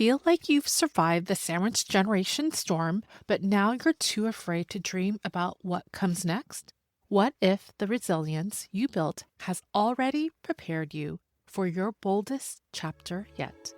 Feel like you've survived the sandwich generation storm, but now you're too afraid to dream about what comes next? What if the resilience you built has already prepared you for your boldest chapter yet?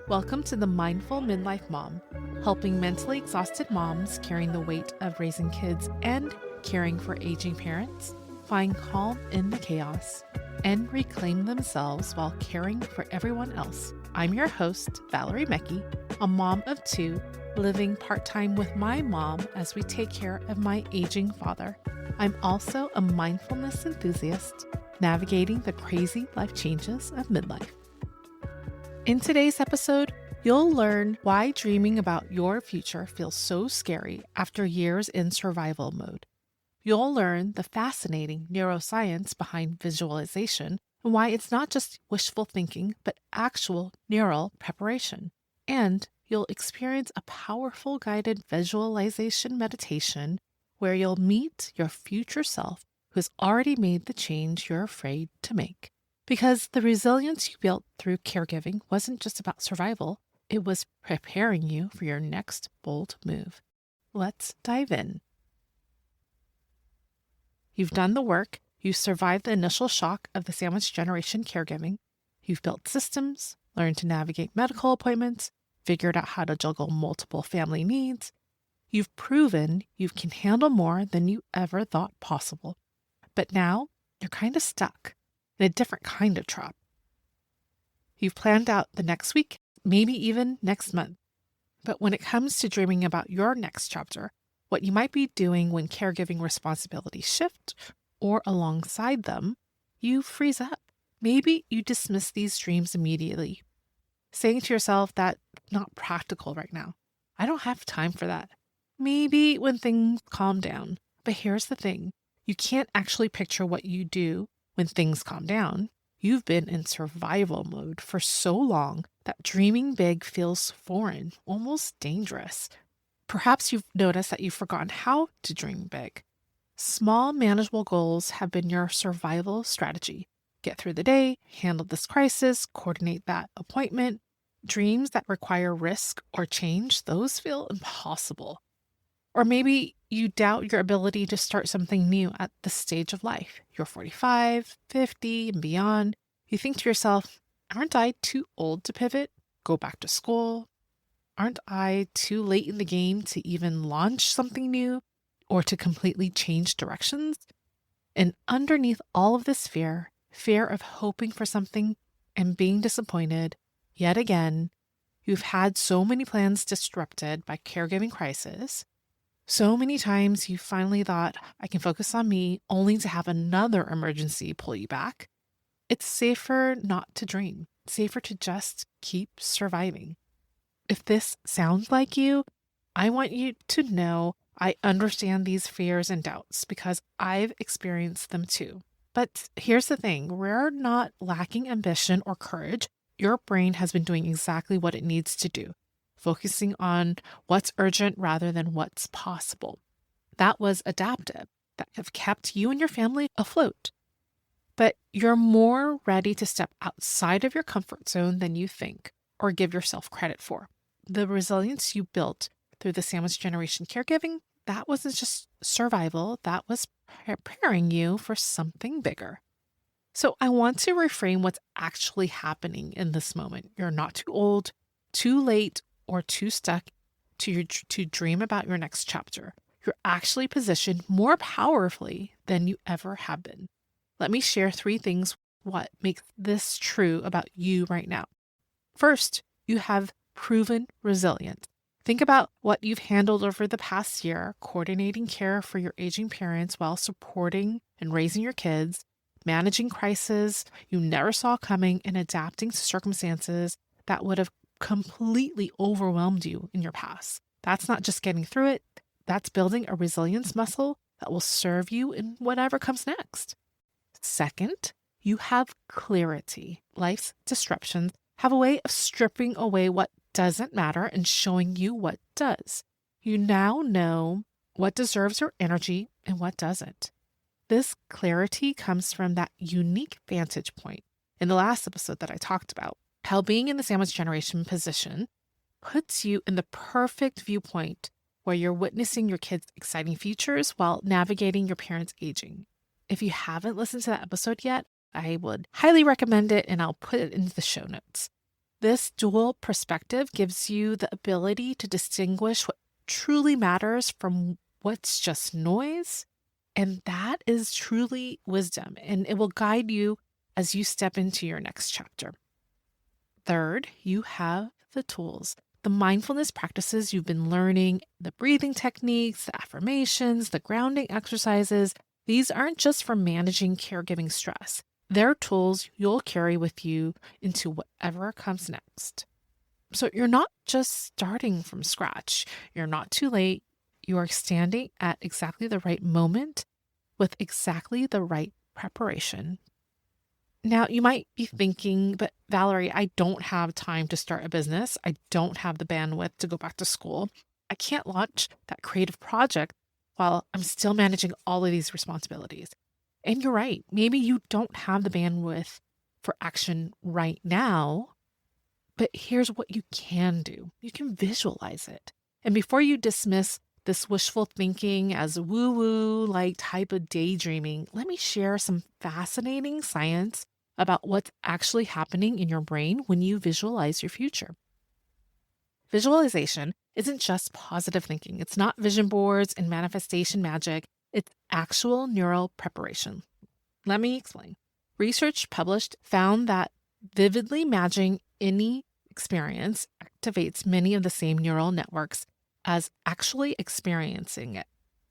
Welcome to the Mindful Midlife Mom, helping mentally exhausted moms carrying the weight of raising kids and caring for aging parents find calm in the chaos and reclaim themselves while caring for everyone else. I'm your host, Valerie Mecki, a mom of two, living part-time with my mom as we take care of my aging father. I'm also a mindfulness enthusiast, navigating the crazy life changes of midlife. In today's episode, you'll learn why dreaming about your future feels so scary after years in survival mode. You'll learn the fascinating neuroscience behind visualization and why it's not just wishful thinking, but actual neural preparation. And you'll experience a powerful guided visualization meditation where you'll meet your future self who's already made the change you're afraid to make. Because the resilience you built through caregiving wasn't just about survival, it was preparing you for your next bold move. Let's dive in. You've done the work, you've survived the initial shock of the sandwich generation caregiving, you've built systems, learned to navigate medical appointments, figured out how to juggle multiple family needs. You've proven you can handle more than you ever thought possible. But now you're kind of stuck in a different kind of trap. You've planned out the next week, maybe even next month. But when it comes to dreaming about your next chapter, what you might be doing when caregiving responsibilities shift or alongside them, you freeze up. Maybe you dismiss these dreams immediately, saying to yourself that not practical right now. I don't have time for that. Maybe when things calm down. But here's the thing. You can't actually picture what you do when things calm down. You've been in survival mode for so long that dreaming big feels foreign, almost dangerous. Perhaps you've noticed that you've forgotten how to dream big. Small, manageable goals have been your survival strategy. Get through the day, handle this crisis, coordinate that appointment. Dreams that require risk or change, those feel impossible. Or maybe you doubt your ability to start something new at this stage of life. You're 45, 50, and beyond. You think to yourself, aren't I too old to pivot, go back to school? Aren't I too late in the game to even launch something new or to completely change directions? And underneath all of this fear of hoping for something and being disappointed, yet again, you've had so many plans disrupted by caregiving crisis. So many times you finally thought, I can focus on me, only to have another emergency pull you back. It's safer not to dream, safer to just keep surviving. If this sounds like you, I want you to know I understand these fears and doubts because I've experienced them too. But here's the thing, we're not lacking ambition or courage. Your brain has been doing exactly what it needs to do, focusing on what's urgent rather than what's possible. That was adaptive, that have kept you and your family afloat. But you're more ready to step outside of your comfort zone than you think or give yourself credit for. The resilience you built through the sandwich generation caregiving, that wasn't just survival, that was preparing you for something bigger. So I want to reframe what's actually happening in this moment. You're not too old, too late, or too stuck to dream about your next chapter. You're actually positioned more powerfully than you ever have been. Let me share 3 things what makes this true about you right now. First, you have proven resilient. Think about what you've handled over the past year, coordinating care for your aging parents while supporting and raising your kids, managing crises you never saw coming, and adapting to circumstances that would have completely overwhelmed you in your past. That's not just getting through it, that's building a resilience muscle that will serve you in whatever comes next. Second, you have clarity. Life's disruptions have a way of stripping away what doesn't matter and showing you what does. You now know what deserves your energy and what doesn't. This clarity comes from that unique vantage point in the last episode that I talked about, how being in the sandwich generation position puts you in the perfect viewpoint where you're witnessing your kids' exciting futures while navigating your parents' aging. If you haven't listened to that episode yet, I would highly recommend it, and I'll put it into the show notes. This dual perspective gives you the ability to distinguish what truly matters from what's just noise, and that is truly wisdom, and it will guide you as you step into your next chapter. Third, you have the tools, the mindfulness practices you've been learning, the breathing techniques, the affirmations, the grounding exercises. These aren't just for managing caregiving stress. They're tools you'll carry with you into whatever comes next. So you're not just starting from scratch. You're not too late. You are standing at exactly the right moment with exactly the right preparation. Now, you might be thinking, but Valerie, I don't have time to start a business. I don't have the bandwidth to go back to school. I can't launch that creative project while I'm still managing all of these responsibilities. And you're right. Maybe you don't have the bandwidth for action right now, but here's what you can do. You can visualize it. And before you dismiss this wishful thinking as woo-woo like type of daydreaming, let me share some fascinating science about what's actually happening in your brain when you visualize your future. Visualization isn't just positive thinking. It's not vision boards and manifestation magic. It's actual neural preparation. Let me explain. Research published found that vividly imagining any experience activates many of the same neural networks as actually experiencing it.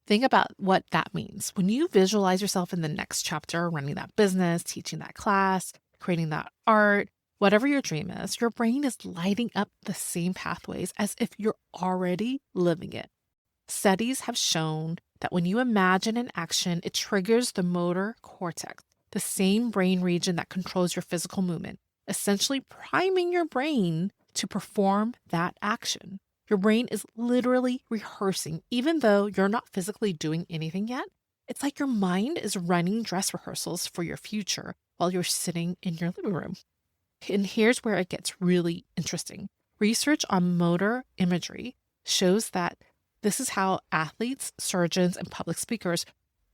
Think about what that means. When you visualize yourself in the next chapter, running that business, teaching that class, creating that art, whatever your dream is, your brain is lighting up the same pathways as if you're already living it. Studies have shown that when you imagine an action, it triggers the motor cortex, the same brain region that controls your physical movement, essentially priming your brain to perform that action. Your brain is literally rehearsing, even though you're not physically doing anything yet. It's like your mind is running dress rehearsals for your future while you're sitting in your living room. And here's where it gets really interesting. Research on motor imagery shows that this is how athletes, surgeons, and public speakers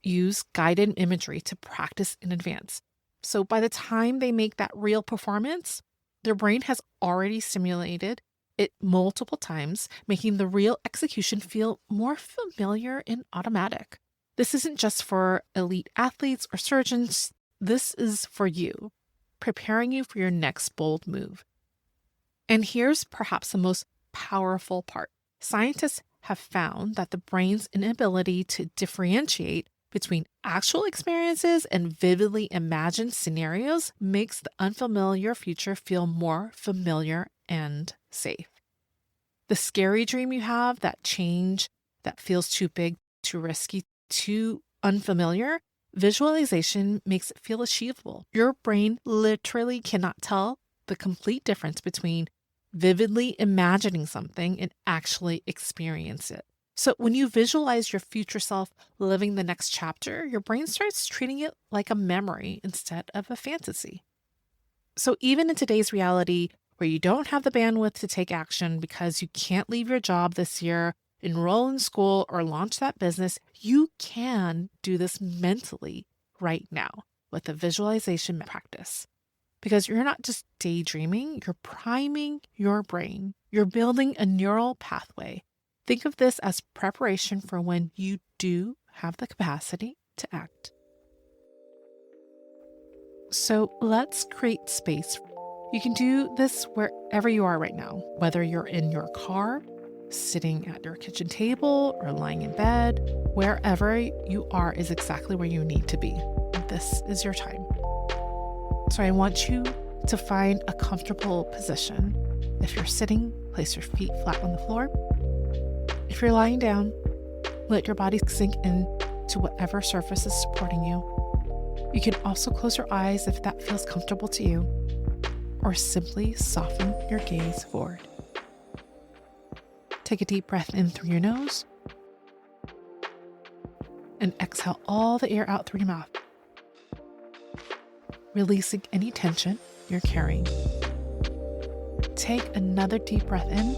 use guided imagery to practice in advance. So by the time they make that real performance, their brain has already simulated it multiple times, making the real execution feel more familiar and automatic. This isn't just for elite athletes or surgeons. This is for you, preparing you for your next bold move. And here's perhaps the most powerful part. Scientists have found that the brain's inability to differentiate between actual experiences and vividly imagined scenarios makes the unfamiliar future feel more familiar and safe. The scary dream you have, that change that feels too big, too risky, too unfamiliar, visualization makes it feel achievable. Your brain literally cannot tell the complete difference between vividly imagining something and actually experience it. So when you visualize your future self living the next chapter, your brain starts treating it like a memory instead of a fantasy. So even in today's reality, where you don't have the bandwidth to take action because you can't leave your job this year, enroll in school, or launch that business, you can do this mentally right now with a visualization practice. Because you're not just daydreaming, you're priming your brain. You're building a neural pathway. Think of this as preparation for when you do have the capacity to act. So let's create space. You can do this wherever you are right now, whether you're in your car, sitting at your kitchen table, or lying in bed. Wherever you are is exactly where you need to be. This is your time. So I want you to find a comfortable position. If you're sitting, place your feet flat on the floor. If you're lying down, let your body sink in to whatever surface is supporting you. You can also close your eyes if that feels comfortable to you, or simply soften your gaze forward. Take a deep breath in through your nose and exhale all the air out through your mouth, releasing any tension you're carrying. Take another deep breath in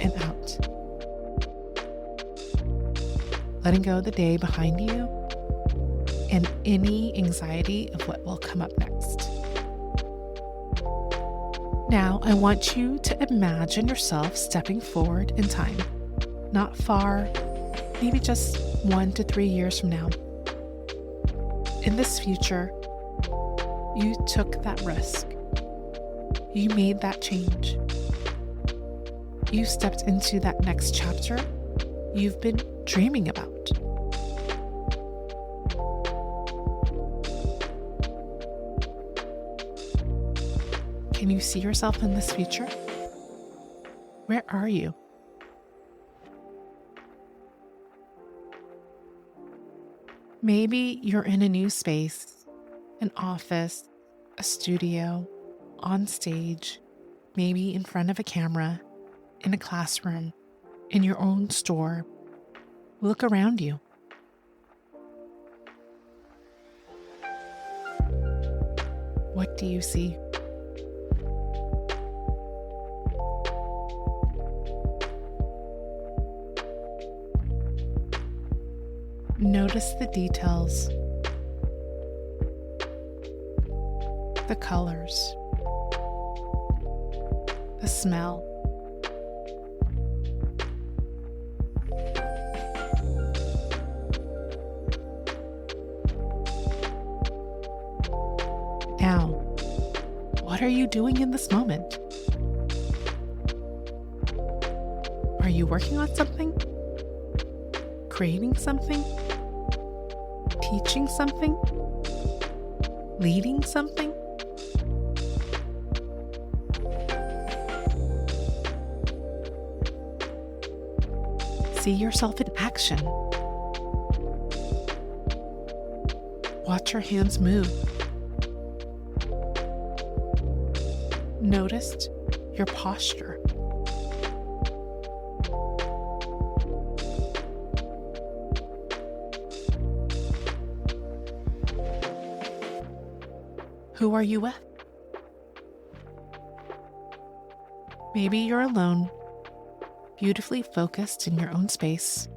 and out. Letting go of the day behind you and any anxiety of what will come up next. Now, I want you to imagine yourself stepping forward in time, not far, maybe just 1 to 3 years from now. In this future, you took that risk. You made that change. You stepped into that next chapter you've been dreaming about. Can you see yourself in this future? Where are you? Maybe you're in a new space, an office, a studio, on stage, maybe in front of a camera, in a classroom, in your own store. Look around you. What do you see? Notice the details, the colors, the smell. Now, what are you doing in this moment? Are you working on something? Creating something? Teaching something? Leading something? See yourself in action. Watch your hands move. Notice your posture. Who are you with? Maybe you're alone, beautifully focused in your own space.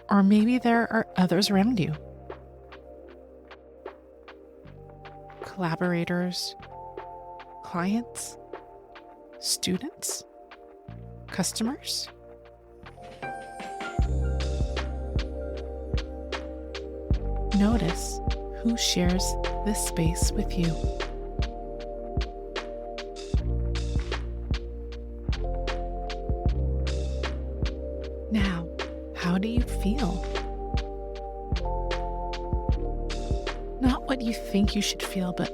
Or maybe there are others around you. Collaborators, clients, students, customers. Notice who shares this space with you. Now, how do you feel? Not what you think you should feel, but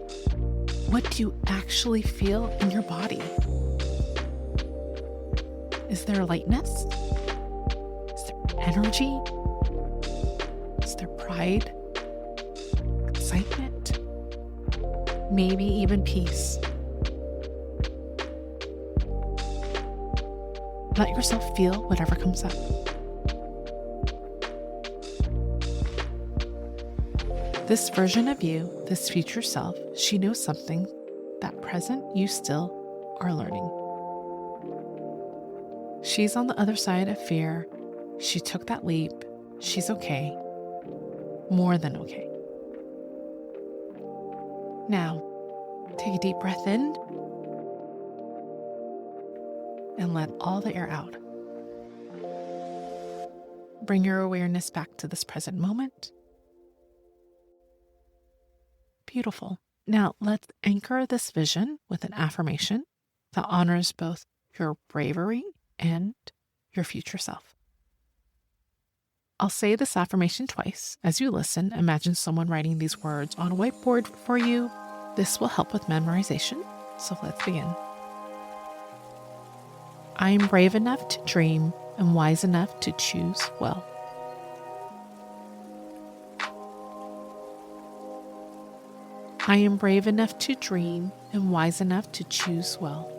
what do you actually feel in your body? Is there lightness? Is there energy? Is there pride? Excitement? Maybe even peace. Let yourself feel whatever comes up. This version of you, this future self, she knows something that present you still are learning. She's on the other side of fear. She took that leap. She's okay. More than okay. Now, take a deep breath in and let all the air out. Bring your awareness back to this present moment. Beautiful. Now, let's anchor this vision with an affirmation that honors both your bravery and your future self. I'll say this affirmation twice. As you listen, imagine someone writing these words on a whiteboard for you. This will help with memorization. So let's begin. I am brave enough to dream and wise enough to choose well. I am brave enough to dream and wise enough to choose well.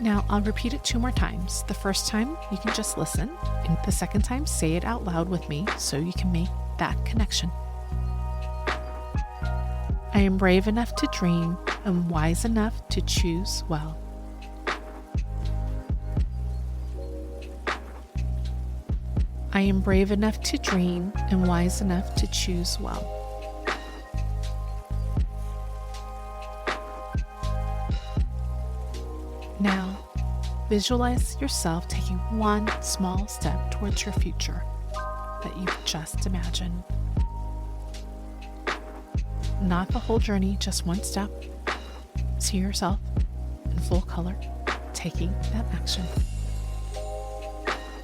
Now I'll repeat it 2 more times. The first time, you can just listen, and the second time, say it out loud with me so you can make that connection. I am brave enough to dream and wise enough to choose well. I am brave enough to dream and wise enough to choose well. Now, visualize yourself taking one small step towards your future that you've just imagined. Not the whole journey, just one step. See yourself in full color taking that action.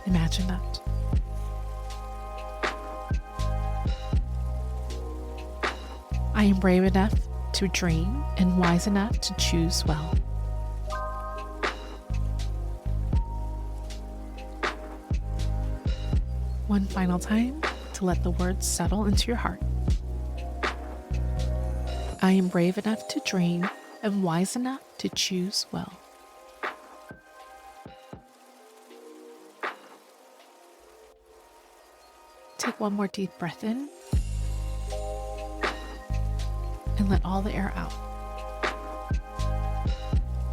Imagine that. I am brave enough to dream and wise enough to choose well. One final time to let the words settle into your heart. I am brave enough to dream and wise enough to choose well. Take one more deep breath in and let all the air out.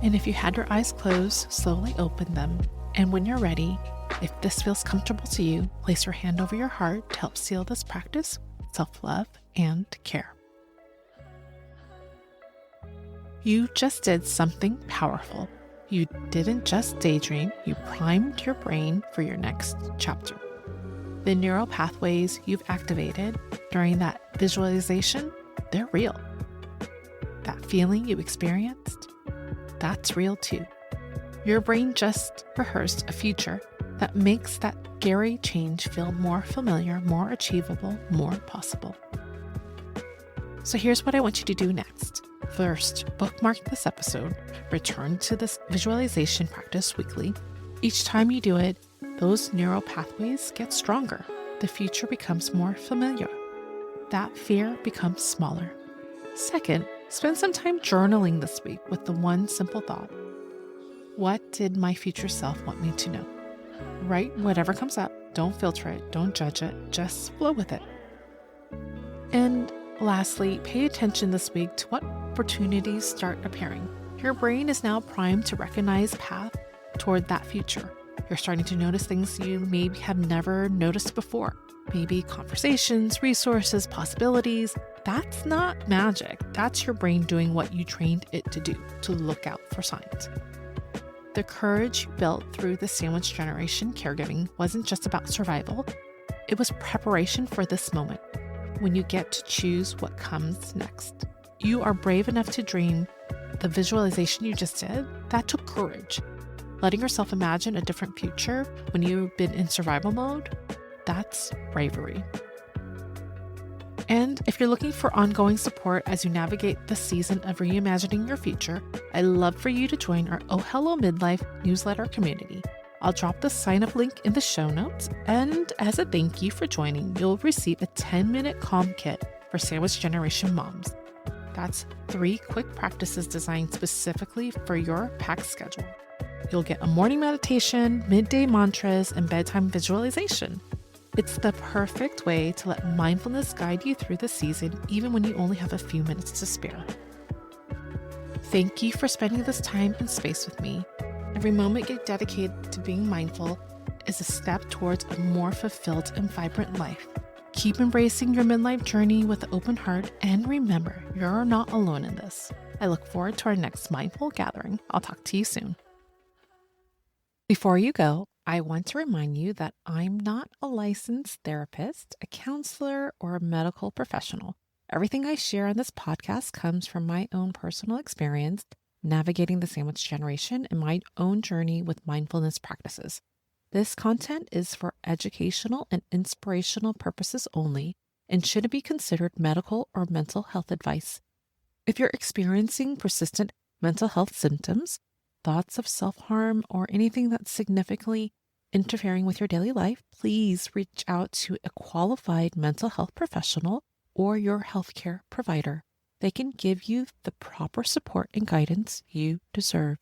And if you had your eyes closed, slowly open them. And when you're ready, if this feels comfortable to you, place your hand over your heart to help seal this practice with self-love and care. You just did something powerful. You didn't just daydream, you primed your brain for your next chapter. The neural pathways you've activated during that visualization, they're real. That feeling you experienced, that's real too. Your brain just rehearsed a future that makes that scary change feel more familiar, more achievable, more possible. So here's what I want you to do next. First, bookmark this episode, return to this visualization practice weekly. Each time you do it, those neural pathways get stronger. The future becomes more familiar. That fear becomes smaller. Second, spend some time journaling this week with the one simple thought. What did my future self want me to know? Write whatever comes up. Don't filter it. Don't judge it. Just flow with it. And lastly, pay attention this week to what opportunities start appearing. Your brain is now primed to recognize path toward that future. You're starting to notice things you maybe have never noticed before. Maybe conversations, resources, possibilities. That's not magic. That's your brain doing what you trained it to do, to look out for signs. The courage you built through the sandwich generation caregiving wasn't just about survival. It was preparation for this moment, when you get to choose what comes next. You are brave enough to dream. The visualization you just did, that took courage. Letting yourself imagine a different future when you've been in survival mode, that's bravery. And if you're looking for ongoing support as you navigate the season of reimagining your future, I'd love for you to join our Oh Hello Midlife newsletter community. I'll drop the sign-up link in the show notes, and as a thank you for joining, you'll receive a 10-minute calm kit for sandwich generation moms. That's 3 quick practices designed specifically for your packed schedule. You'll get a morning meditation, midday mantras, and bedtime visualization. It's the perfect way to let mindfulness guide you through the season, even when you only have a few minutes to spare. Thank you for spending this time and space with me. Every moment you dedicate to being mindful is a step towards a more fulfilled and vibrant life. Keep embracing your midlife journey with an open heart, and remember, you're not alone in this. I look forward to our next mindful gathering. I'll talk to you soon. Before you go, I want to remind you that I'm not a licensed therapist, a counselor, or a medical professional. Everything I share on this podcast comes from my own personal experience navigating the sandwich generation and my own journey with mindfulness practices. This content is for educational and inspirational purposes only and shouldn't be considered medical or mental health advice. If you're experiencing persistent mental health symptoms, thoughts of self-harm, or anything that's significantly interfering with your daily life, please reach out to a qualified mental health professional or your healthcare provider. They can give you the proper support and guidance you deserve.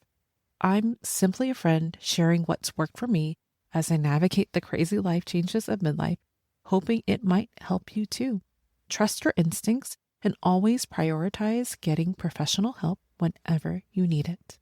I'm simply a friend sharing what's worked for me as I navigate the crazy life changes of midlife, hoping it might help you too. Trust your instincts and always prioritize getting professional help whenever you need it.